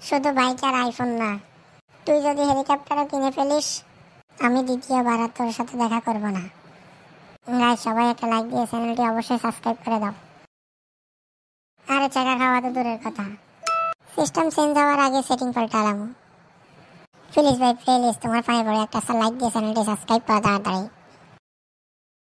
শুধু বাইক আর আইফোন না, তুই যদি হেলিকপ্টারও কিনে ফেলিস, আমি দ্বিতীয়বার আর তোর সাথে দেখা করব না। গাইস, সবাই একটা লাইক দিয়ে চ্যানেলটি অবশ্যই সাবস্ক্রাইব করে দাও। আরে চাকা খাওয়া তো দূরের কথা, সিস্টেম চেঞ্জ হওয়ার আগে সেটিং পাল্টালাম। প্লিজ ভাই, প্লিজ তোমার পায়ে পড়ে একটা লাইক দিয়ে চ্যানেলটি সাবস্ক্রাইব করা তাড়াতাড়ি।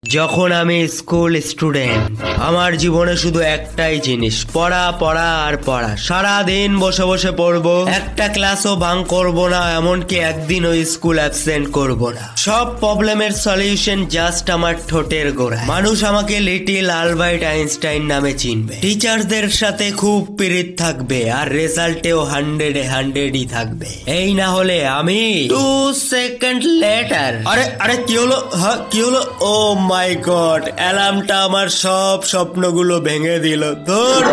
যখন আমি স্কুল স্টুডেন্ট, আমার জীবনে শুধু একটাই জিনিস, পড়া পড়া আর পড়া। সারা দিন বসে বসে পড়বো, একটা ক্লাসও ভাঙ করব না, এমনকি একদিন ওই স্কুল অ্যাবসেন্ট করব না। সব প্রবলেমের সলিউশন জাস্ট আমার ঠোঁটের গোড়ায়। মানুষ আমাকে লিটিল আলবার্ট আইনস্টাইন নামে চিনবে, টিচারদের সাথে খুব পিরিত থাকবে, আর রেজাল্টেও 100-100ই থাকবে। এই না হলে আমি 2 সেকেন্ড লেটার। আরে আরে কি হলো? হ্যাঁ কি হলো? ও মাই গড, অ্যালার্মটা আমার সব স্বপ্নগুলো ভেঙে দিল। ধুর।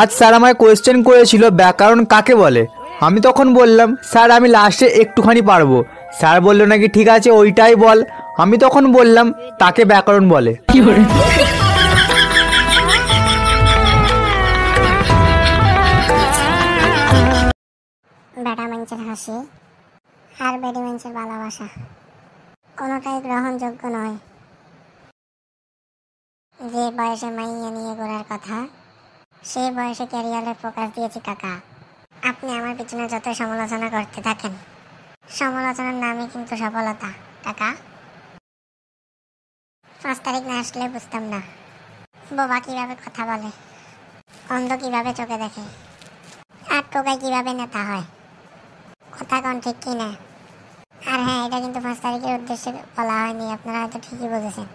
আজ স্যার আমায় কোয়েশ্চেন করেছিল ব্যাকরণ কাকে বলে। আমি তখন বললাম স্যার আমি লাস্টে একটুখানি পারবো। স্যার বললো নাকি ঠিক আছে ওইটাই বল। আমি তখন বললাম তাকে ব্যাকরণ বলে। বেটা মানুষের হাসি আর বেডি মানুষের ভালোবাসা কোনোটাই গ্রহণযোগ্য নয়। যে বয়সে মাইয়া নিয়ে ঘোরার কথা, সেই বয়সে ক্যারিয়ারে ফোকাস দিয়েছি কাকা। আপনি আমার পিছনে যত সমালোচনা করতে থাকেন, সমালোচনার নামই কিন্তু সফলতা কাকা। 5 তারিখ না আসলে বুঝতাম না বোবা কিভাবে কথা বলে, অন্ধ কিভাবে চোখে দেখে, আর টোকাই কিভাবে নেতা হয়। কথা কোন ঠিক কি না? আর হ্যাঁ, এটা কিন্তু 5 তারিখের উদ্দেশ্যে বলা হয়নি, আপনারা হয়তো ঠিকই বুঝেছেন।